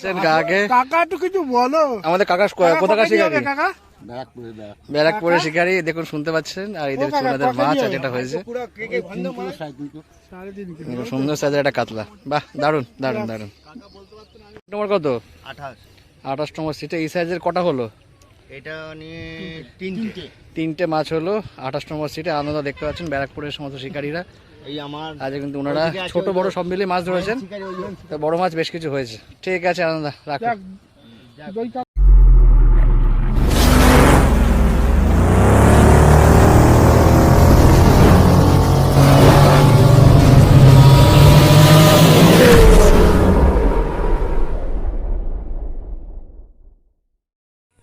কাকাকে। কাকা একটু কিছু বলো। আমাদের কাকা কোথাকার শিকারি? কাকা ব্যারাকপুরের শিকারি, দেখুন শুনতে পাচ্ছেন। আর এই দেখুন ওনাদের মাছ আজ এটা হয়েছে, সুন্দর সাইজের একটা কাতলা। বাহ, দারুন দারুন দারুন। তোমার কত? 28 নম্বর সিটে। এই সাইজের কটা হলো? এটা নিয়ে তিনটে মাছ হলো 28 নম্বর সিটে। আনন্দ দেখতে পাচ্ছেন ব্যারাকপুরের সমস্ত শিকারীরা এই আমার আজ কিন্তু ওনারা ছোট বড় সব মিলিয়ে মাছ ধরেছেন। তো বড় মাছ বেশ কিছু হয়েছে। ঠিক আছে আনন্দ, রাখো।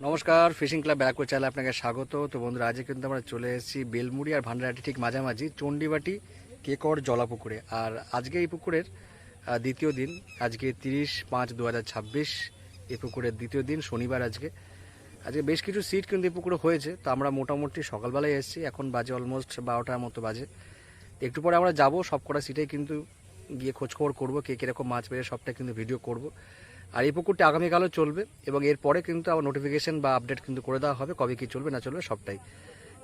নমস্কার, ফিশিং ক্লাব ব্যারাকপুর চ্যানেলে আপনাকে স্বাগত। তো বন্ধুরা, আজকে কিন্তু আমরা চলে এসেছি বেলমুড়ি আর ভান্ডারহাটি ঠিক মাঝামাঝি চণ্ডীবাটি কেকর জলাপুকুরে। আর আজকে এই পুকুরের দ্বিতীয় দিন, আজকে 30/5/2026 এই পুকুরের দ্বিতীয় দিন, শনিবার। আজকে বেশ কিছু সিট কিন্তু এই পুকুরে হয়েছে। তো আমরা মোটামুটি সকালবেলায় এসেছি, এখন বাজে অলমোস্ট 12টার মতো বাজে। একটু পরে আমরা যাব, সব কটা সিটেই কিন্তু গিয়ে খোঁজখবর করবো, কে কীরকম মাছ পেয়ে সবটা কিন্তু ভিডিও করব। আর এই পুকুরটা আগামীকালও চলবে এবং এরপরে কিন্তু আবার নোটিফিকেশন বা আপডেট কিন্তু করে দেওয়া হবে, কবে কী চলবে না চলবে সবটাই।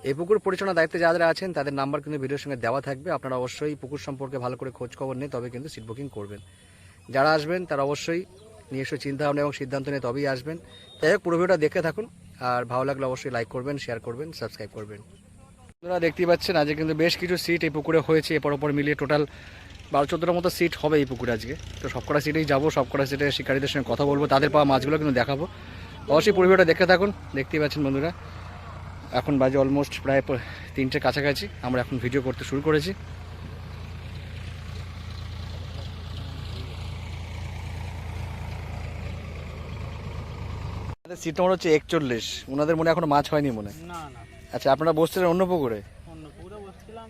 এই পুকুর পরিচালনার দায়িত্বে যারা আছেন তাদের নাম্বার কিন্তু ভিডিওর সঙ্গে দেওয়া থাকবে। আপনারা অবশ্যই পুকুর সম্পর্কে ভালো করে খোঁজ খবর নিয়ে তবে কিন্তু সিট বুকিং করবেন। যারা আসবেন তারা অবশ্যই নিজস্ব চিন্তাভাবনা এবং সিদ্ধান্ত নিয়ে তবেই আসবেন। যাই হোক, পুরো ভিডিওটা দেখে থাকুন। আর ভালো লাগলে অবশ্যই লাইক করবেন, শেয়ার করবেন, সাবস্ক্রাইব করবেন। আপনারা দেখতেই পাচ্ছেন আজকে কিন্তু বেশ কিছু সিট এই পুকুরে হয়েছে। এরপর ওপর মিলিয়ে টোটাল 12-14টার মতো সিট হবে এই পুকুরে আজকে। তো সবকটা সিটেই যাবো, সবকটা সিটে শিকারীদের সঙ্গে কথা বলবো, তাদের পাওয়া মাছগুলো কিন্তু দেখাবো। অবশ্যই পুরো ভিডিওটা দেখতে থাকুন। দেখতেই পাচ্ছেন বন্ধুরা, এখন বাজে অলমোস্ট প্রায় 3টের কাছাকাছি। আমরা এখন ভিডিও করতে শুরু করেছি। সিট নম্বর হচ্ছে 41। ওনাদের মনে এখনো মাছ হয়নি মনে। না না, আচ্ছা, আপনারা বসছিলেন অন্য পুকুরে? অন্য পুকুরে বসছিলাম,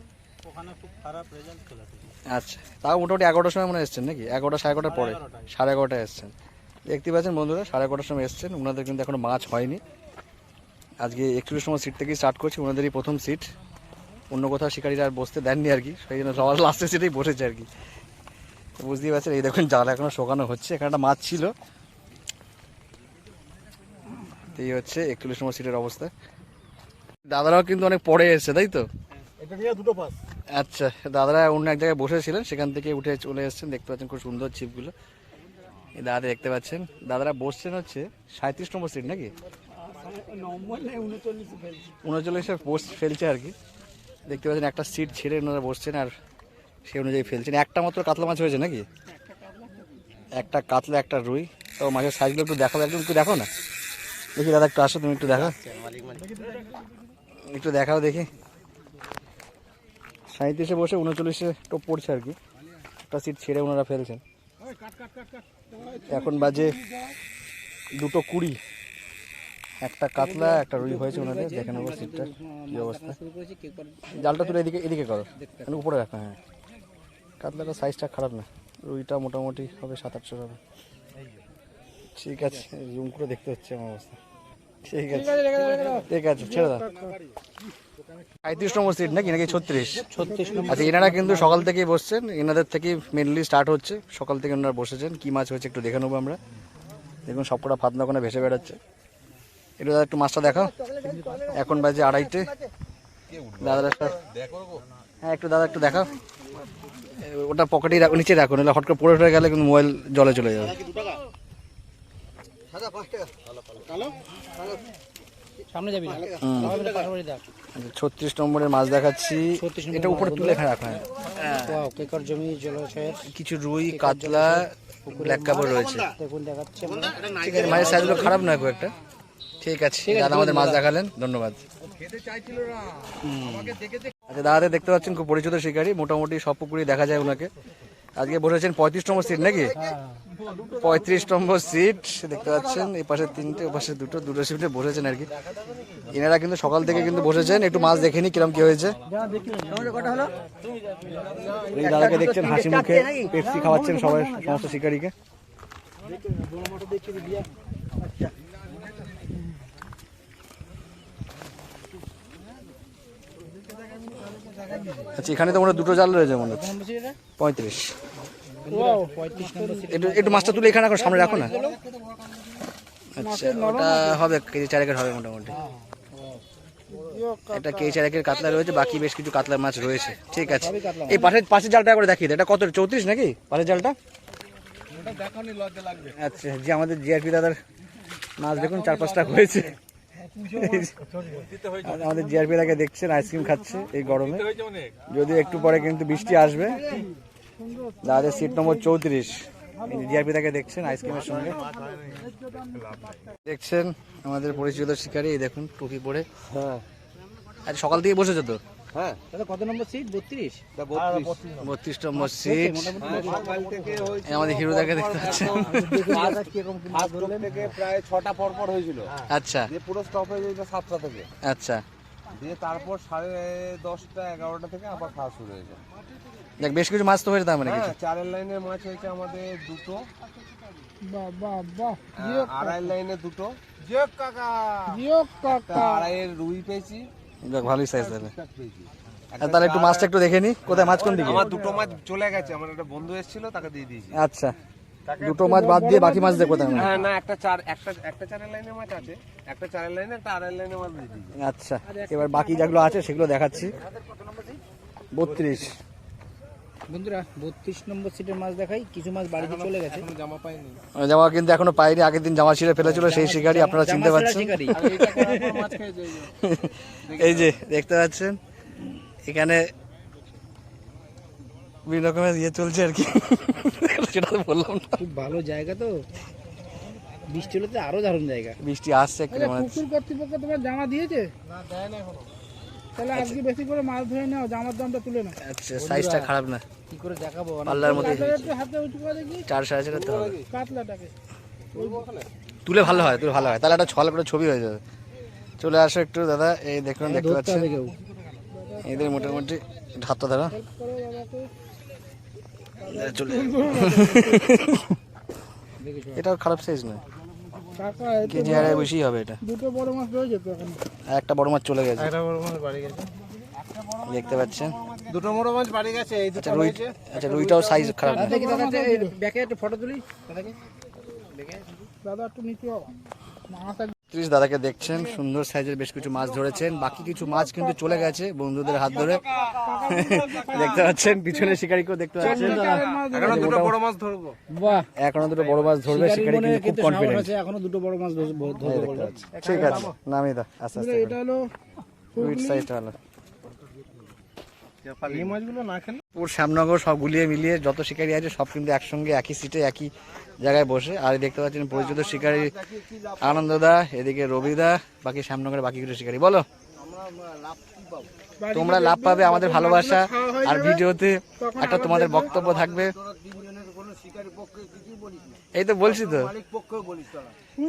ওখানে খুব খারাপ রেজাল্ট চলে এসেছে। আচ্ছা, তাও মোটামুটি 11টার সময় মনে এসছেন নাকি? 11টা 11:30 পরে, 11:30 এসছেন। দেখতে পাচ্ছেন বন্ধুরা, 11:30 সময় এসছেন। ওনাদের কিন্তু এখনো মাছ হয়নি। আজকে 41 নম্বর সিট থেকেই স্টার্ট করছি, ওনাদেরই প্রথম সিট। অন্য কোথাও শিকারীরা আর বসতে দেননি আর কি, সেই জন্য সবার লাস্টের সিটেই বসেছে আর কি। বুঝতেই পারছেন, এই দেখুন জাল এখনো শোকানো হচ্ছে। এখানে একটা মাছ ছিল। এই হচ্ছে 41 নম্বর সিটের অবস্থা। দাদারাও কিন্তু অনেক পরে এসছে, তাই তো? এটা নিয়ে দুটো পাস। আচ্ছা, দাদারা অন্য এক জায়গায় বসেছিলেন, সেখান থেকে উঠে চলে এসেছেন। দেখতে পাচ্ছেন খুব সুন্দর ছিপগুলো। এই দাদা দেখতে পাচ্ছেন, দাদারা বসছেন হচ্ছে 37 নম্বর সিট নাকি? 39-এ পোস্ট ফেলছে আর কি। দেখতে পাচ্ছেন একটা সিট ছেড়ে ওনারা বসছেন আর সেই অনুযায়ী ফেলছেন। একটা মাত্র কাতলা মাছ হয়েছে নাকি? একটা কাতলা, একটা রুই। তো মাছের সাইজগুলো একটু দেখাবো, একদম একটু দেখো না দেখি। দাদা একটু আসো, তুমি একটু দেখো, একটু দেখাও দেখি। 37-এ বসে 39-এ টোপ পড়ছে আর কি। একটা সিট ছেড়ে ওনারা ফেলছেন। এখন বাজে 2:20। একটা কাতলা, একটা রুই হয়েছে ওনাদের। দেখে নেবো সিটটা কি অবস্থা। জালটা তুলে এদিকে করো, উপরে রাখো। হ্যাঁ, কাতলাটা সাইজটা খারাপ না, রুইটা মোটামুটি হবে 700-800 হবে। ঠিক আছে, জুম করে দেখতে হচ্ছে আমার অবস্থা। ঠিক আছে ঠিক আছে, ছেড়ে দাও। 35 নম্বর সিট নাকি 36? আচ্ছা, এনারা কিন্তু সকাল থেকেই বসছেন, এনাদের থেকেই মেনলি স্টার্ট হচ্ছে। সকাল থেকে ওনারা বসেছেন। কি মাছ হয়েছে একটু দেখে নেবো আমরা। দেখুন সবকটা ফাতনা ওখানে ভেসে বেড়াচ্ছে। একটু দাদা একটু মাছটা দেখাও। এখন বাজে 2:30। দাদারা হ্যাঁ, একটু দাদা একটু দেখাও। ওটা পকেটেই রাখো, নিচে রাখো, নাহলে হট করে পড়ে গেলে কিন্তু মোবাইল জলে চলে যাবে। সামনে যাবি না, 36 নম্বরের মাছ দেখাচ্ছি। এটা উপরে তুলে রাখা। কেকর জমি জলাশয়ের কিছু রুই, কাতলা, ব্ল্যাক কাপড় রয়েছে। দেখুন দেখাচ্ছে। ঠিক আছে, মাছের সাইজগুলো খারাপ নয় খুব একটা। ঠিক আছে, দাদা আমাদের মাছ দেখালেন, ধন্যবাদ। আচ্ছা, দাদাদের দেখতে পাচ্ছেন খুব পরিচিত শিকারী, মোটামুটি সব পুকুরেই দেখা যায় ওনাকে। আজকে বসেছেন 35 নম্বর সিট নাকি? 35 নম্বর সিট দেখতে পাচ্ছেন। এই পাশে 3টে, ও পাশে দুটো সিটে বসেছেন আর কি। এনারা কিন্তু সকাল থেকে কিন্তু বসেছেন। একটু মাছ দেখে নি কিরম কি হয়েছে। এই দাদাকে দেখছেন হাসি মুখে পেপসি খাওয়াচ্ছেন সবাই, সমস্ত শিকারীকে। আচ্ছা, এখানে তো মনে হয় দুটো জাল রয়েছে মনে হচ্ছে। 35 একটু মাছটা তুলে এখানে রাখো, সামনে রাখো না। আচ্ছা, ওটা হবে কেজি 4 হবে মোটামুটি। এটা কেজি 4 কাতলা রয়েছে, বাকি বেশ কিছু কাতলা মাছ রয়েছে। ঠিক আছে, এই পাশের জালটা করে দেখিয়ে এটা কত, 34 নাকি পাশের জালটা? আচ্ছা, যে আমাদের জিআরপি দাদার মাছ দেখুন 4-5টা হয়েছে। আমাদের জিআরপি দাদাকে দেখছেন আইসক্রিম খাচ্ছে এই গরমে, যদি একটু পরে কিন্তু বৃষ্টি আসবে। দাদাদের সিট নম্বর 34, জিআরপি দাদাকে দেখছেন আইসক্রিমের সঙ্গে। দেখছেন আমাদের পরিচিত শিকারী, এই দেখুন টুপি পরে। হ্যাঁ, আজ সকাল থেকে বসেছো তো? হ্যাঁ, কত নম্বর সিট? 32। 32 নম্বর সিট। এই আমাদের হিরোদাকে দেখতে পাচ্ছেন। থেকে প্রায় 6টা পর হয়েছিল। আচ্ছা, দিয়ে পুরো স্টপেজ হয়েছে 7টা থেকে। আচ্ছা, দিয়ে তারপর 10:30টা 11টা থেকে আবার খাওয়া শুরু হয়েছে। দেখ বেশ কিছু মাছ তো হয়েছে তার মানে কিছু। হ্যাঁ, 4 লাইনের মাছ হয়েছে আমাদের 2টো, আড়াই লাইনে 2টো, আড়াইয়ের রুই পেয়েছি। দেখ ভালোই সাইজ দেবে। ঠিকঠাক পেয়েছি। তাহলে একটু মাছটা একটু দেখে নি, কোথায় মাছ কোন দিকে? আমার 2টো মাছ চলে গেছে, আমার একটা বন্ধু এসেছিল তাকে দিয়ে দিয়েছি। আচ্ছা, 2টো মাছ বাদ দিয়ে বাকি মাছ দেখো তার মানে। হ্যাঁ, না, একটা 4 লাইনের মাছ আছে, একটা 4 লাইনে, একটা আড়াই লাইনের মাছ দিয়ে দিয়েছি। আচ্ছা, এবার বাকি যেগুলো আছে সেগুলো দেখাচ্ছি। 32 বন্ধুরা 32 নম্বর সিটের মাছ দেখাই। কিছু মাছ বাড়িতে চলে গেছে, জামা কিন্তু এখনো পাইনি, আগের দিন জামা ছিঁড়ে ফেলেছিল সেই শিকারি, আপনারা চিনতে পারছেন। এই যে দেখতে পাচ্ছেন এখানে বিভিন্ন রকমের ইয়ে চলছে আর কি, সেটা তো বললাম না। খুব ভালো জায়গা তো, বৃষ্টি হলে তো আরো দারুণ জায়গা। বৃষ্টি আসছে একটু মনে হচ্ছে। পুকুর কর্তৃপক্ষ তোমার জামা দিয়েছে? না, দেয় না এখনো। তাহলে আজকে বেশি করে মাছ ধরে নাও, জামার দামটা তুলে নাও। আচ্ছা, সাইজটা খারাপ না, কি করে দেখাবো? পাল্লার মধ্যে একটু হাতে উঁচু করে দেখি 4-4.5 তো হবে। কাতলাটাকে। তুলে ভালো হয়, তুলে ভালো হয়, তাহলে একটা ছল করে ছবি হয়ে যাবে। চলে আসো একটু দাদা, এই দেখুন দেখতে পাচ্ছেন এদের মোটামুটি হাতটা ধরা করো বাবাকে। চলে এটাও খারাপ সাইজ নয়, কাকা এই তো কেজি আড়াই বেশি হবে এটা। দুটো বড় মাছ রয়ে যেত এখন। আর একটা বড় মাছ চলে গেছে, একটা বড় মাছ বাড়ি গেছে, দেখতে পাচ্ছেন। 2টো বড় মাছ বাড়ি গেছে, এই আচ্ছা রুই, আচ্ছা রুইটাও সাইজ খারাপ না। দেখি দাদা, ব্যাকে একটা ফটো তুলি দাদাকে। দাদা একটু নিচু হও। মাছ 30 দাদাকে দেখছেন, সুন্দর সাইজের বেশ কিছু মাছ ধরেছেন, বাকি কিছু মাছ কিন্তু চলে গেছে বন্ধুদের হাত ধরে। দেখতে পাচ্ছেন পিছনে শিকারিকেও দেখতে পাচ্ছেন, এখনো 2টো বড় মাছ ধরবো। বাহ, এখনো দুটো বড় মাছ ধরবে শিকারি, কিন্তু খুব কনফিডেন্ট। এখনো দুটো বড় মাছ ধরবো। দেখতে পাচ্ছি। ঠিক আছে, নামিয়ে দাও আস্তে আস্তে এটা হলো রুইট সাইজটা ভালো। এই মাছগুলো না খেলে পুরো শ্যামনগর সব গুলিয়ে মিলিয়ে যত শিকারি আছে সব কিন্তু একসঙ্গে একই সিটে একই জায়গায় বসে। আর দেখতে পাচ্ছেন পরিচিত শিকারি আনন্দদা, এদিকে রবিদা, বাকি শ্যামনগরের বাকি কিছু শিকারি। বলো, তোমরা লাভ পাবে, আমাদের ভালোবাসা, আর ভিডিওতে একটা তোমাদের বক্তব্য থাকবে। এই তো বলছি তো,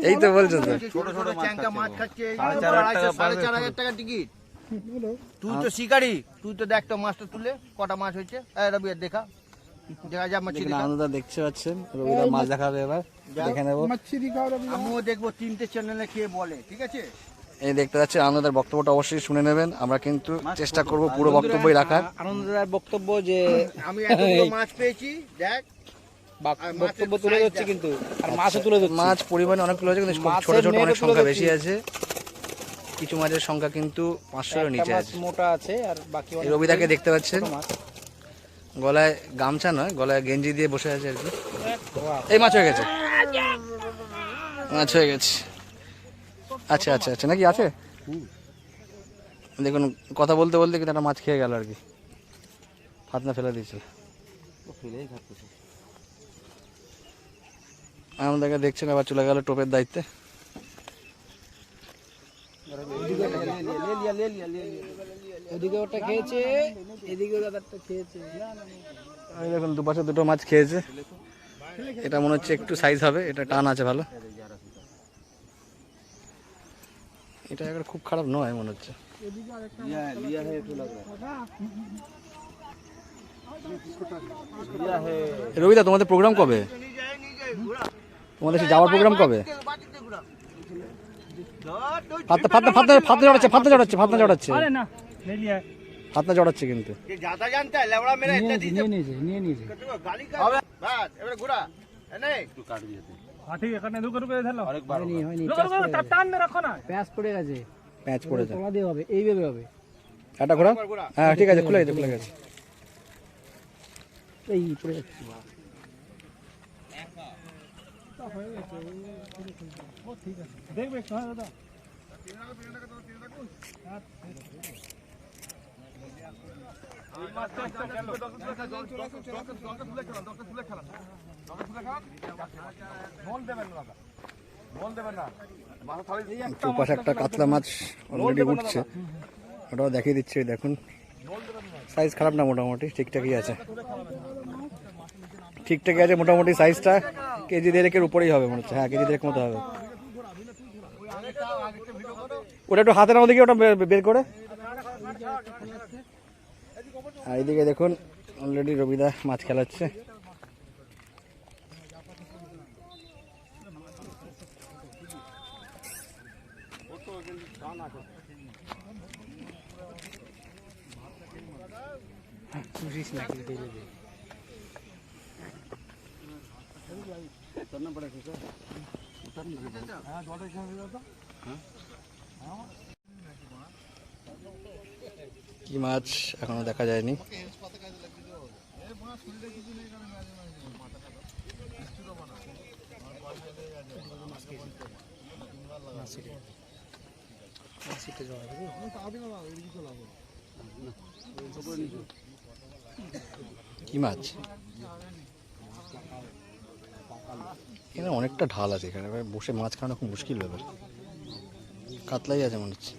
এই তো বলছো তো। ছোট ছোট মাছ খাচ্ছে, 4,500 টাকা টিকিট। তুই তো শিকারি, তুই তো দেখ তো মাছটা তুলে কটা মাছ হয়েছে। রবি দেখা দেখা যা মাছ দেখুন আনন্দদা দেখতে পাচ্ছেন, রবিদা মাছ দেখাবে, এবার দেখে নেবো। মাছি দিখাও রবি। আমিও দেখবো 3টে চ্যানেলে খেয়ে বলে, ঠিক আছে। এই দেখতে পাচ্ছেন আনন্দের বক্তব্যটা অবশ্যই শুনে নেবেন, আমরা কিন্তু চেষ্টা করব পুরো বক্তব্যই রাখার। আনন্দদার বক্তব্য যে আমি এতগুলো মাছ পেয়েছি, দেখ বক্তব্য তুলে ধরছে, কিন্তু আর মাছও তুলে ধরছে। মাছ পরিমাণে অনেকগুলো আছে, কিন্তু ছোট ছোট অনেক সংখ্যা বেশি আছে। কিছু মাছের সংখ্যা কিন্তু 500-এর নিচে মাছ আছে। মোটা আছে আর বাকি এই রবিদাকে দেখতে পাচ্ছেন, গলায় গামছা নয়, গলায় গেঞ্জি দিয়ে বসে আছে আর কি। এই মাছ হয়ে গেছে, মাছ হয়ে গেছে। আচ্ছা আচ্ছা আচ্ছা, নাকি আছে? দেখুন কথা বলতে বলতে কিন্তু একটা মাছ খেয়ে গেল আর কি, ফাতনা ফেলে দিয়েছিল। আমাদেরকে দেখছেন, আবার চলে গেল টোপের দায়িত্বে। ওদিকে ওটা খেয়েছে, এদিকে দাদারটা খেয়েছে। এই দেখুন দুপাশে দুটো মাছ খেয়েছে। এটা মনে হচ্ছে একটু সাইজ হবে, এটা টান আছে ভালো। এটা একবার খুব খারাপ নয় মনে হচ্ছে। রবিদা তোমাদের প্রোগ্রাম কবে? তোমাদের যাওয়ার প্রোগ্রাম কবে? ফাতনা জড়াচ্ছে ফাতনা জড়াচ্ছে কিন্তু। নিয়ে নিয়েছে। বাস এবারে ঘোরা এনে হয়নি প্যাঁচ পড়ে গেছে, প্যাঁচ পড়েছে, তলা দিয়ে হবে, এইভাবে হবে। একটা ঘোরা। হ্যাঁ ঠিক আছে, খুলে গেছে খুলে গেছে। এই পড়ে যাচ্ছে। ওপাশে একটা কাতলা মাছ অলরেডি উঠছে, ওটাও দেখিয়ে দিচ্ছে। দেখুন সাইজ খারাপ না, মোটামুটি ঠিকঠাকই আছে, ঠিকঠাকই আছে মোটামুটি। সাইজটা কেজি দেড়েকের উপরেই হবে মনে হচ্ছে। হ্যাঁ কেজি দেড়েক মতো হবে। ওটা একটু হাতে নাও দেখি, ওটা বের করে। আর এইদিকে দেখুন অলরেডি রবিদা মাছ খেলাচ্ছে। কি মাছ এখনো দেখা যায়নি। কি মাছ? এখানে অনেকটা ঢাল আছে, এখানে বসে মাছ খাওয়ানো খুব মুশকিল ব্যাপার। কাতলাই আছে মনে হচ্ছে।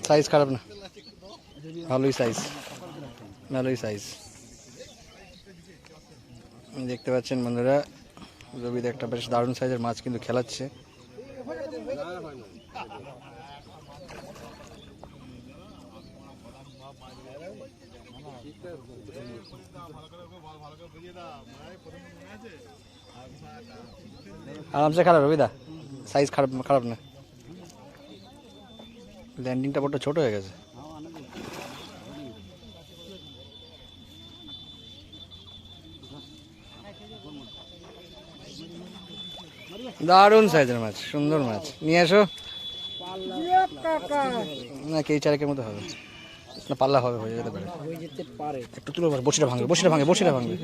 সাইজ খারাপ না, ভালোই সাইজ, ভালোই সাইজ। দেখতে পাচ্ছেন বন্ধুরা, রবিদা একটা বেশ দারুণ সাইজের মাছ কিন্তু খেলাচ্ছে। আরামসে খারাপ রবিদা, সাইজ খারাপ খারাপ না। ল্যান্ডিংটা বড় ছোট হয়ে গেছে। দারুণ সাইজের মাছ, সুন্দর মাছ। নিয়ে এসো না, কেই চারেকের মতো হবে না, পাল্লা হবে, হয়ে যেতে পারে। একটু তুলো, বসিটা ভাঙবে, বসিটা ভাঙবে, বসিটা ভাঙবে।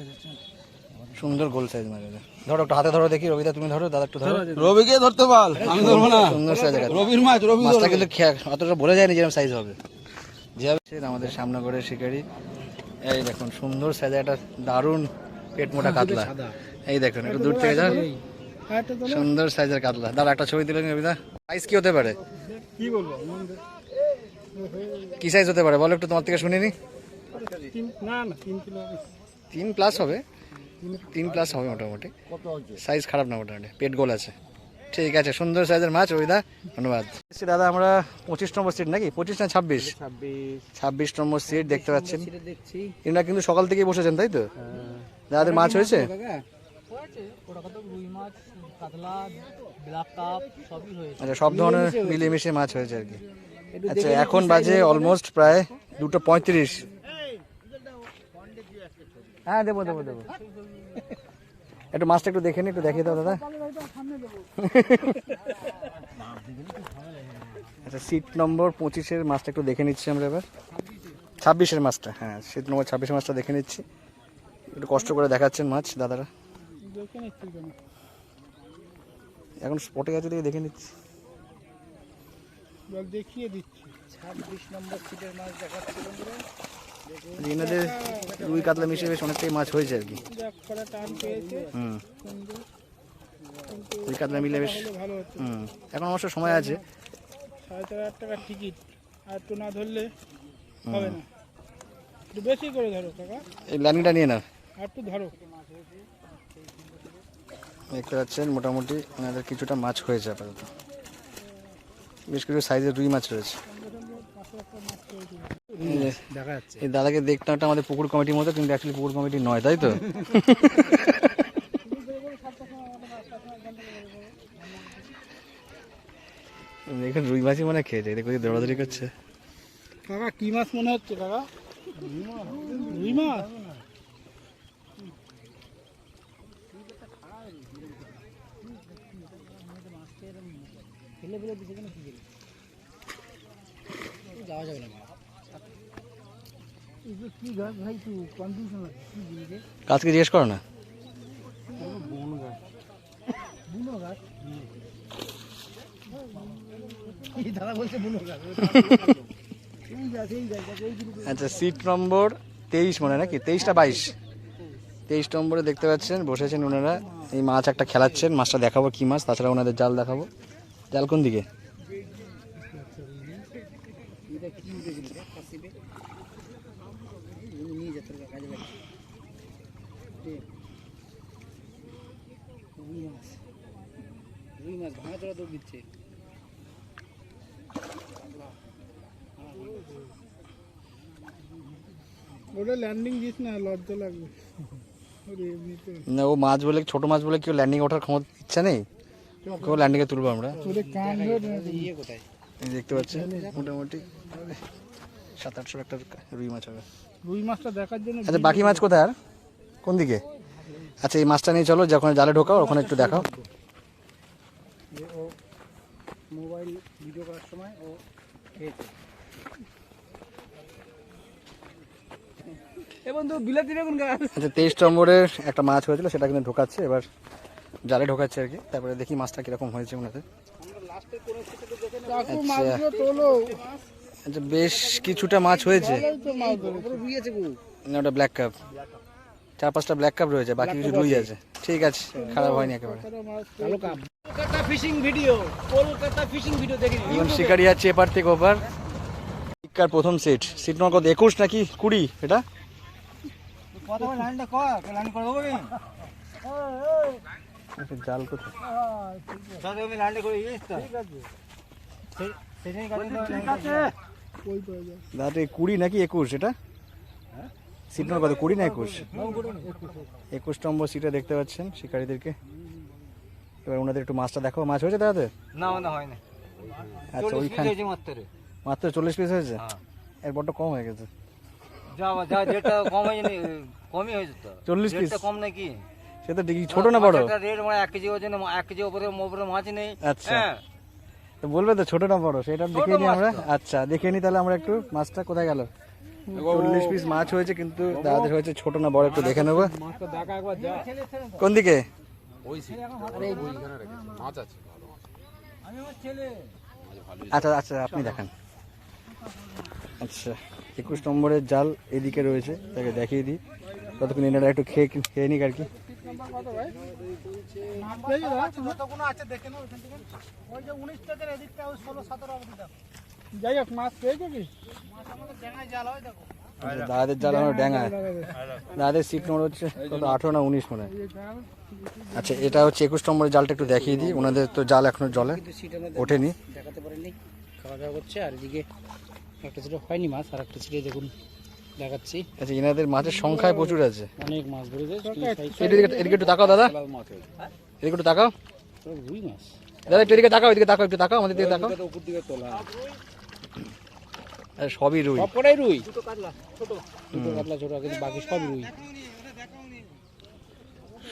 সুন্দর গোল সাইজ মাছ। ধরো একটু হাতে ধরো দেখি, রবিদা তুমি ধরো, দাদা একটু ধরো। রবিকে ধরতে বল, আমি ধরবো না। সুন্দর সাইজের রবির মাছ, রবি মাছটা কিন্তু অতটা বলে যায়নি যেরকম সাইজ হবে। যেভাবে আমাদের সামনে করে শিকারি, এই দেখুন সুন্দর সাইজের একটা দারুণ পেট মোটা কাতলা। এই দেখুন একটু দূর থেকে যান, সুন্দর সাইজের কাতলা। দাঁড়া একটা ছবি দিলেন রবিদা। সাইজ কি হতে পারে, কি বলবো? কি সাইজ হতে পারে বলো একটু, তোমার থেকে শুনিনি। না না 3 কিলো 3+ হবে, 3+ হবে মোটামুটি। সাইজ খারাপ না মোটামুটি, পেট গোল আছে। ঠিক আছে, সুন্দর সাইজের মাছ রবিদা, ধন্যবাদ। দাদা আমরা 25 নম্বর সিট নাকি, 25 না 26? 26 নম্বর সিট দেখতে পাচ্ছেন। এনারা কিন্তু সকাল থেকেই বসেছেন তাই তো? দাদাদের মাছ হয়েছে? আচ্ছা, সব ধরনের মিলিয়ে মিশিয়ে মাছ হয়েছে আর কি। আচ্ছা, এখন বাজে অলমোস্ট প্রায় 2:35। হ্যাঁ দেবো দেবো দেবো, একটু মাছটা একটু দেখে নি, একটু দেখিয়ে দাও দাদা। আচ্ছা, সিট নম্বর 25-এর মাছটা একটু দেখে নিচ্ছি আমরা এবার। 26-এর মাছটা, হ্যাঁ সিট নম্বর 26-এর মাছটা দেখে নিচ্ছি। একটু কষ্ট করে দেখাচ্ছেন মাছ দাদারা। এখন স্পটে গেছে দেখে দেখে নিচ্ছি, দেখিয়ে দিচ্ছি। 26 নম্বর সিটের মাছ দেখাচ্ছে বন্ধুরা। এনাদের রুই কাতলা মিশিয়ে বেশ অনেকটাই মাছ হয়েছে আর কি। টান পেয়েছে, রুই কাতলা মিলে বেশ ভালো হচ্ছে। এখন অবশ্য সময় আছে। 4,500 টাকা টিকিট, আর একটু না ধরলে হবে না। একটু বেশি করে ধরো কাকা, এই লাইনটা নিয়ে না, আর একটু ধরো। দেখতে পাচ্ছেন মোটামুটি ওনাদের কিছুটা মাছ হয়েছে আপাতত। বেশ কিছু সাইজের রুই মাছ রয়েছে। দেখা যাচ্ছে এই দাদাকে দেখতে একটা আমাদের পুকুর কমিটির মতো, কিন্তু অ্যাকচুয়ালি পুকুর কমিটি নয়, তাই তো? এখানে রুই মাছই মনে খেয়েছে, দেখো দৌড়াদৌড়ি করছে। কাকা কি মাছ মনে হচ্ছে কাকা? রুই মাছ ফেলে ফেলে দিছে কেন কি করে? যাওয়া যাবে না কি গাছ ভাই, তুই কনফিউশন লাগে কি জিনিস গাছকে জিজ্ঞেস করো না। বুনো গাছ? কি দাদা বলছে বুনো গাছ? এই গাছ এই গাছ এই জিনিস। আচ্ছা, সিট নম্বর 23 মনে হয় নাকি, 23টা 22, 23 নম্বরে দেখতে পাচ্ছেন বসেছেন ওনারা। এই মাছ একটা খেলাচ্ছেন, মাছটা দেখাবো কি মাছ, তাছাড়া ওনাদের জাল দেখাবো। জাল কোন দিকে? এটা কি উঠেছিল রে কাশিবে? নিয়ে যেতে হবে কাজে লাগে। রুই মাছ ভাঙা চড়া দৌড় দিচ্ছে। ওটা ল্যান্ডিং দিস না, লজ্জা লাগবে। ওরে এমনিতে না, ও মাছ বলে, ছোট মাছ বলে কেউ ল্যান্ডিং ওঠার ক্ষমতা ইচ্ছা নেই, কেউ ল্যান্ডিংয়ে তুলবো আমরা। ওরে কান ধরে ইয়ে কোথায়? এই দেখতে পাচ্ছেন মোটামুটি 700-800 একটা রুই মাছ হবে। রুই মাছটা দেখার জন্য আচ্ছা, বাকি মাছ কোথায় আর কোন দিকে? আচ্ছা, এই মাছটা নিয়ে চলো, যখন জালে ঢোকাও ওখানে একটু দেখাও। ও মোবাইল ভিডিও করার সময় ও খেয়েছে। এ বন্ধু বিলাতি বেগুন গাছ। আচ্ছা, 23 নম্বরের একটা মাছ হয়েছিল, সেটা কিন্তু ঢোকাচ্ছে এবার, জালে ঢোকাচ্ছে আর কি। তারপরে দেখি মাছটা কিরকম হয়েছে ওনাদের। কাকু মাছগুলো তোলো। আচ্ছা, বেশ কিছুটা মাছ হয়েছে। ভালোই তো মাছ ধরে। পুরো রুই আছে গো। না, ওটা ব্ল্যাক কাপ, 4-5টা ব্ল্যাক কাপ রয়েছে, বাকি কিছু রুই আছে। ঠিক আছে, খারাপ হয়নি একেবারে। ভালো কাপ। Kolkata fishing video, Kolkata fishing video দেখি। এখন শিকারি যাচ্ছে এপার থেকে ওপার। শিকার প্রথম সিট, সিট নম্বর কত? 21 নাকি 20 এটা? কথা বল, লাইনটা কর, লাইন করে দেবো কি? জাল কোথায়? দাদা আমি লাইনটা করে দিস তো। ঠিক আছে। সেটাই কাটে দাও। ঠিক আছে। কই পাওয়া যায়? দাদা 20 নাকি 21 এটা? সিট নম্বর কত, 20 না 21? 21 নম্বর সিটে দেখতে পাচ্ছেন শিকারীদেরকে। এবার ওনাদের একটু মাছটা দেখো। মাছ হয়েছে দাদা? না না হয় না। আচ্ছা, ওইখানে মাত্র 40 পিস হয়েছে। এর বড়টা কম হয়ে গেছে। যা যা যেটা কম হয়নি, কমই হয়েছে তো। 40 পিস কম নাকি? সে তো দেখি ছোট না বড়? রেট মানে 1 কেজি ওজন, 1 কেজি উপরে মাছ নেই। আচ্ছা, তো বলবে তো ছোট না বড়, সেটা দেখে নিই আমরা। আচ্ছা, দেখে নিই তাহলে আমরা একটু মাছটা কোথায় গেল। 40 পিস মাছ হয়েছে, কিন্তু দাদাদের হয়েছে ছোট না বড় একটু দেখে নেবো। মাছটা দেখা একবার যা। কোন দিকে? আচ্ছা আচ্ছা, আপনি দেখান। আচ্ছা, 21 নম্বরের জাল এদিকে রয়েছে, তাকে দেখিয়ে দিই। ততক্ষণ এনারা একটু খেয়ে নিক আর কি। যতগুলো আছে দেখে নাও ওখান থেকে। ওই যে 19 টাকার এদিকটা, ওই 16, 17 অবধি দাও। যাই হোক, মাছ পেয়েছো কি? মাছ আমাদের ডেঙ্গায় জাল হয় দেখো। দাদাদের জাল আমার ড্যাঙায়। দাদাদের সিট নম্বর হচ্ছে কত, 18 না 19 মনে হয়। আচ্ছা, এটা হচ্ছে 21 নম্বরের জালটা একটু দেখিয়ে দিই। ওনাদের তো জাল এখনো জলে ওঠেনি। দেখাতে পারেনি, খাওয়া দাওয়া করছে। আর এদিকে একটা সিটে হয়নি মাছ, আর একটা সিটে দেখুন দেখাচ্ছি। আচ্ছা, এনাদের মাছের সংখ্যায় প্রচুর আছে। অনেক মাছ ধরেছে। এদিকে একটু তাকাও দাদা, এদিকে একটু তাকাও রুই মাছ। দাদা, একটু এদিকে তাকাও, এদিকে তাকাও, একটু তাকাও আমাদের দিকে তাকাও। উপর দিকে তোলা আরে সবই রুই। সবকটাই রুই। দুটো কাতলা ছোট, দুটো কাতলা ছোট, কিন্তু বাকি সব রুই।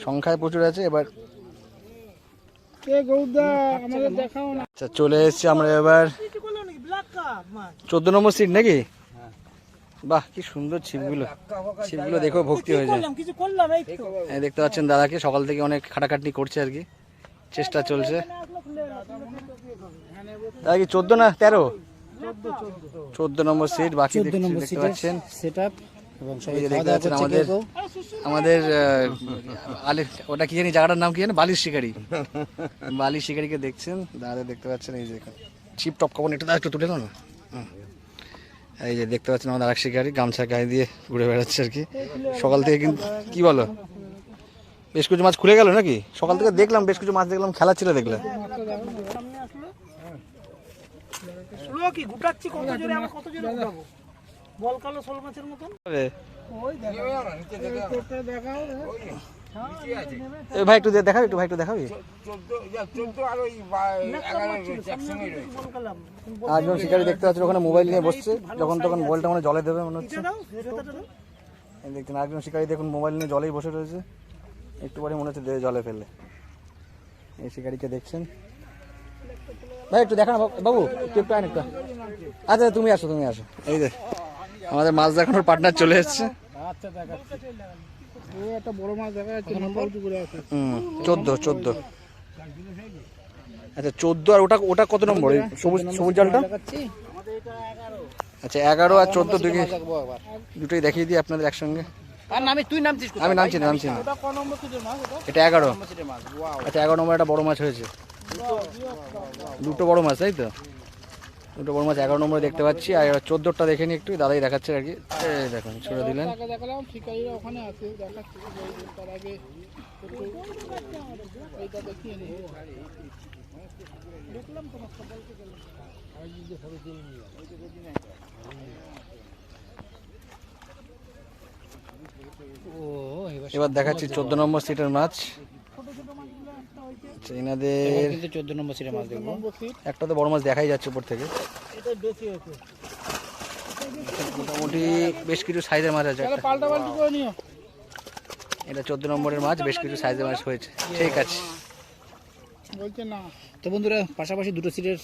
সংখ্যায় প্রচুর আছে। এবার এ গৌদা আমাদের দেখাও না। আচ্ছা, চলে এসেছি আমরা এবার 14 নম্বর সিট নাকি? বাহ, কি সুন্দর ছিপগুলো, ছিপগুলো দেখো ভক্তি হয়ে যায়। কিছু করলাম এই তো। এই দেখতে পাচ্ছেন দাদাকে সকাল থেকে অনেক খাটাখাটনি করছে আর কি, চেষ্টা চলছে। দাদা কি 14 না 13? 14 নম্বর সিট। বাকি 14 নম্বর দেখতে সিটের পাচ্ছেন সেটআপ এবং সবাই এই যে খাওয়া দেখতে দাওয়া পাচ্ছেন করছে। আমাদের ওটা কি জানি জায়গাটার নাম কি জানি, বালিশ শিকারি। বালিশ শিকারিকে দেখছেন দাদা, দেখতে পাচ্ছেন এই যে চিপ টপ কখন একটু একটু তুলে দাও না। এই যে দেখতে পাচ্ছেন আমাদের আরেক শিকারি গামছা গায়ে দিয়ে ঘুরে বেড়াচ্ছে আর কি সকাল থেকে। কিন্তু কি বলো, বেশ কিছু মাছ খুলে গেল নাকি? সকাল থেকে দেখলাম বেশ কিছু মাছ দেখলাম, খেলা ছিল দেখলাম। স্লো কি গুটাচ্ছি, কত জোরে, আমরা কত জোরে গুটাবো? বল কালো শোল মাছের মতন। ওই দেখো দেখাও ভাই একটু দেখাবি, একটু ভাই একটু দেখাবি। একজন শিকারি দেখতে পাচ্ছি ওখানে মোবাইল নিয়ে বসছে, যখন তখন মোবাইলটা মানে জলে দেবে মনে হচ্ছে। এই দেখছেন একজন শিকারি দেখুন মোবাইল নিয়ে জলেই বসে রয়েছে, একটু পরে মনে হচ্ছে জলে ফেললে। এই শিকারিকে দেখছেন ভাই, একটু দেখা না বাবু, একটু আন একটু। আচ্ছা তুমি আসো, তুমি আসো। এই যে আমাদের মাছ দেখানোর পার্টনার চলে এসছে। আচ্ছা দেখাচ্ছি, ও একটা বড় মাছ দেখা যাচ্ছে নম্বর করে আছে। 14। আচ্ছা 14 আর ওটা ওটা কত নম্বর? এই সবুজ সবুজ জালটা? দেখাচ্ছি আচ্ছা 11 আর 14 দেখবো একবার। দুটোই দেখিয়ে দিই আপনাদের একসঙ্গে। আর নামে তুই নামছিস কোথায়? আমি নামছি না। ওটা ক নম্বর সিটের মাছ এটা? এটা 11। নামছিস মাছ। ওয়াও, আচ্ছা 11 নম্বর একটা বড় মাছ হয়েছে, দুটো বড় মাছ তাই তো? দুটো বড় মাছ 11 নম্বরে দেখতে পাচ্ছি। আর 14টা দেখে নি একটু, দাদাই দেখাচ্ছে আর কি। এই দেখুন ছেড়ে দিলেন। তাকে দেখালাম, শিকারীরা ওখানে আছে দেখাচ্ছি। তার আগে একটু এইটা দেখিয়ে নিই। দেখলাম তোমার সকালকে গেলাম। ও এবার দেখাচ্ছি 14 নম্বর সিটের মাছ। আচ্ছা, এনাদের কিন্তু 14 নম্বর সিটে মাছ দেখবো। একটা তো বড় মাছ দেখাই যাচ্ছে উপর থেকে, এটা বেশি হয়েছে, মোটামুটি বেশ কিছু সাইজের মাছ আছে। তাহলে একটা পাল্টা পাল্টি করে নিও। এটা 14 নম্বরের মাছ, বেশ কিছু সাইজের মাছ হয়েছে। ঠিক আছে। বলছে না তো বন্ধুরা পাশাপাশি দুটো সিটের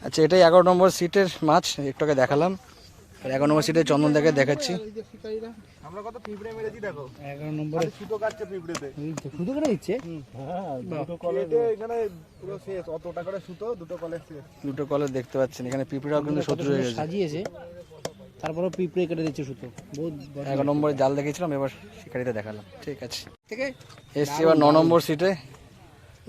আচ্ছা এটাই 11 নম্বর সিটের মাছ, একটু আগে দেখালাম। আর 11 নম্বর সিটের চন্দনদাকে দেখাচ্ছি। এই যে শিকারীরা 11 নম্বরে ছোট কাটছে পিঁপড়েতে। শুধু করে দিচ্ছে। এখানে পুরো শেষ, অতটা করে সুতো, দুটো কলে শেষ। দুটো কলে দেখতে পাচ্ছেন, এখানে পিঁপড়াও কিন্তু শত্রু হয়ে গেছে। সাজিয়েছে, তারপরে পিঁপড়ে কেটে দিচ্ছে সুতো। বহুত 11 নম্বরে জাল দেখেছিলাম, এবার শিকারিতে দেখালাম। ঠিক আছে, থেকে এসছি এবার 9 নম্বর সিটে।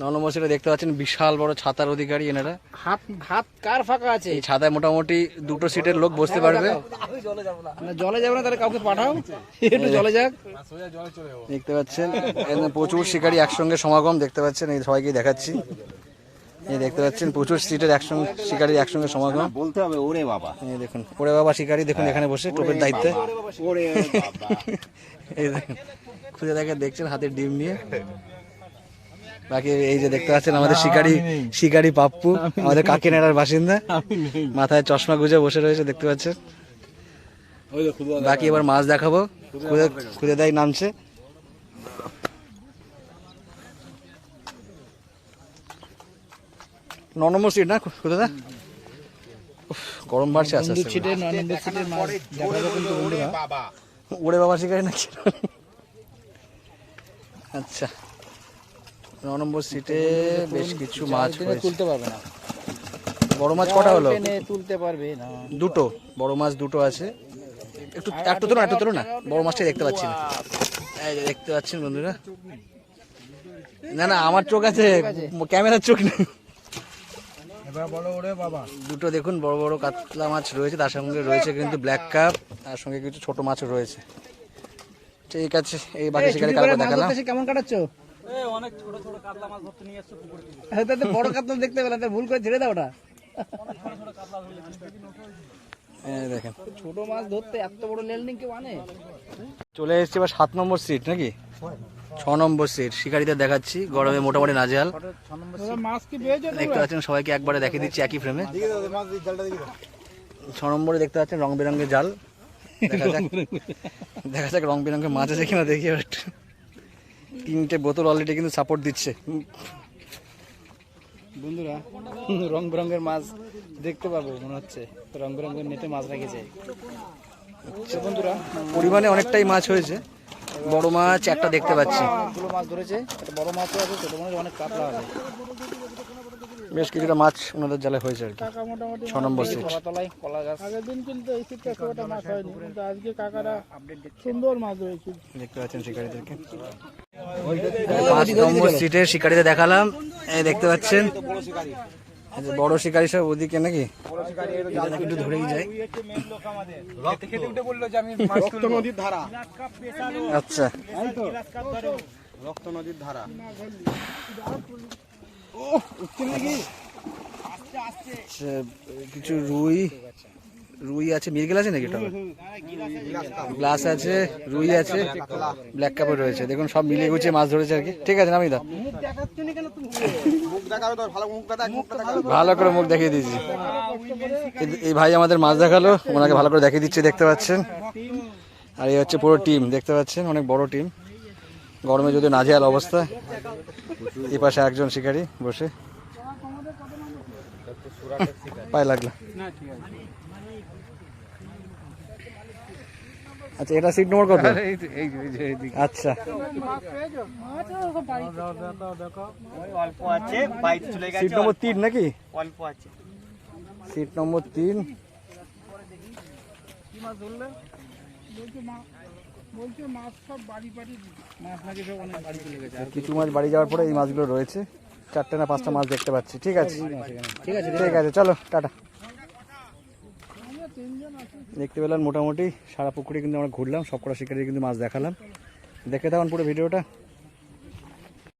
9 নম্বর সিটে দেখতে পাচ্ছেন বিশাল বড় ছাতার অধিকারী এনারা। হাত হাত কার ফাঁকা আছে? এই ছাতায় মোটামুটি দুটো সিটের লোক বসতে পারবে। না জলে যাবে না, তাহলে কাউকে পাঠাও একটু জলে যাক। দেখতে পাচ্ছেন এখানে প্রচুর শিকারী একসঙ্গে সমাগম দেখতে পাচ্ছেন, এই সবাইকে দেখাচ্ছি। এই দেখতে পাচ্ছেন প্রচুর সিটের একসঙ্গে শিকারী একসঙ্গে সমাগম। বলতে হবে ওরে বাবা। এই দেখুন ওরে বাবা শিকারী দেখুন এখানে বসে টোপের দায়িত্বে। ওরে বাবা। এই দেখুন খুঁজে দেখে দেখছেন হাতের ডিম নিয়ে। বাকি এই যে দেখতে পাচ্ছেন আমাদের শিকারী পাপ্পু, আমাদের কাকিনাড়ার বাসিন্দা, মাথায় চশমা গুজে বসে রয়েছে দেখতে পাচ্ছেন। বাকি এবার মাছ দেখাবো, খুঁজে দেয় নামছে। ন নম্বর সিট না খুঁজে দা, গরম বাড়ছে আস্তে বন্ধুর আস্তে। সিটে 9 নম্বর সিটের মাছ দেখা যাবে কিন্তু বন্ধুরা। ওরে বাবা শিকারী নাকি? আচ্ছা 9 নম্বর সিটে বেশ কিছু মাছ হয়েছে। তুলতে পারবে না, বড় মাছ কটা হলো? টেনে তুলতে পারবে না। দুটো বড় মাছ, দুটো আছে। একটু তোলো না, বড় মাছটা দেখতে পাচ্ছি না। এই যে দেখতে পাচ্ছেন বন্ধুরা, না আমার চোখ আছে, ক্যামেরার চোখ নেই। এবার বলো ওরে বাবা। দুটো দেখুন বড় বড় কাতলা মাছ রয়েছে, তার সঙ্গে রয়েছে কিন্তু ব্ল্যাক কাপ, তার সঙ্গে কিছু ছোট মাছও রয়েছে। ঠিক আছে, এই বাকি শিকারি কালকে দেখালাম। কেমন কাটাচ্ছো? অনেক ছোট ছোট কাতলা মাছ ধরতে নিয়ে এসেছো পুকুরে। বড় কাতলা দেখতে পেলাম, তাই ভুল করে ছেড়ে দাও ওটা। এই দেখেন ছোট মাছ ধরতে এত বড় লেলনিং কেউ আনে? চলে এসেছি এবার 7 নম্বর সিট নাকি 6 নম্বর সিট শিকারিদের দেখাচ্ছি। গরমে মোটামুটি নাজেহাল ওরা মাছ কি পেয়েছে দেখতে পাচ্ছেন, সবাইকে একবারে দেখিয়ে দিচ্ছি একই ফ্রেমে। 6 নম্বরে দেখতে পাচ্ছেন রং বেরঙের জাল। দেখা যাক রং বেরঙের মাছ আছে কিনা, দেখি এবার একটু। 3টে বোতল অলরেডি কিন্তু সাপোর্ট দিচ্ছে। বন্ধুরা রং বেরঙের মাছ দেখতে পাবো মনে হচ্ছে, রং বেরঙের নেটে মাছ রেখেছে। বন্ধুরা পরিমাণে অনেকটাই মাছ হয়েছে। বড় মাছ একটা দেখতে পাচ্ছি, অনেকগুলো মাছ ধরেছে, একটা বড় মাছও আছে, ছোট মাছ অনেক কাতলা আছে। বেশ কিছুটা মাছ ওনাদের জালে হয়েছে আর কি। কাকা মোটামুটি 6 নম্বর সিট। কলাতলায় কলা গাছ। আগের দিন কিন্তু এই শীতটা খুব একটা মাছ হয়নি, কিন্তু আজকে কাকারা সুন্দর মাছ হয়েছে। দেখতে পাচ্ছেন শিকারীদেরকে। 5 নম্বর সিটে শিকারীদের দেখালাম, এই দেখতে পাচ্ছেন এই যে বড় শিকারী সব ওদিকে নাকি, একটু ধরেই যায়। রক্ত নদীর ধারা। আচ্ছা রক্ত নদীর ধারা। কিছু রুই রুই আছে, মিরগেল আছে নাকি? গ্লাস আছে, রুই আছে, ব্ল্যাক কাপড় রয়েছে। দেখুন সব মিলিয়ে গুছিয়ে মাছ ধরেছে আর কি। ঠিক আছে, নামি দাও। ভালো করে মুখ দেখিয়ে দিয়েছি। এই ভাই আমাদের মাছ দেখালো, ওনাকে ভালো করে দেখিয়ে দিচ্ছে, দেখতে পাচ্ছেন। আর এই হচ্ছে পুরো টিম, দেখতে পাচ্ছেন, অনেক বড় টিম। গরমে যদি নাজেহাল অবস্থা। এই পাশে একজন শিকারি বসে, পায়ে লাগলো। আচ্ছা, এটা সিট নম্বর কত? আচ্ছা, সিট নম্বর 3 নাকি? Seat number 3। কিছু মাছ বাড়ি যাওয়ার পরে এই মাছগুলো রয়েছে। 4টে না 5টা মাছ দেখতে পাচ্ছি। ঠিক আছে, ঠিক আছে, ঠিক আছে, চলো টাটা। দেখতে পেলাম মোটামুটি সারা পুকুরে কিন্তু আমরা ঘুরলাম, সবকটা শিকারি কিন্তু মাছ দেখালাম। দেখে থাকুন পুরো ভিডিওটা।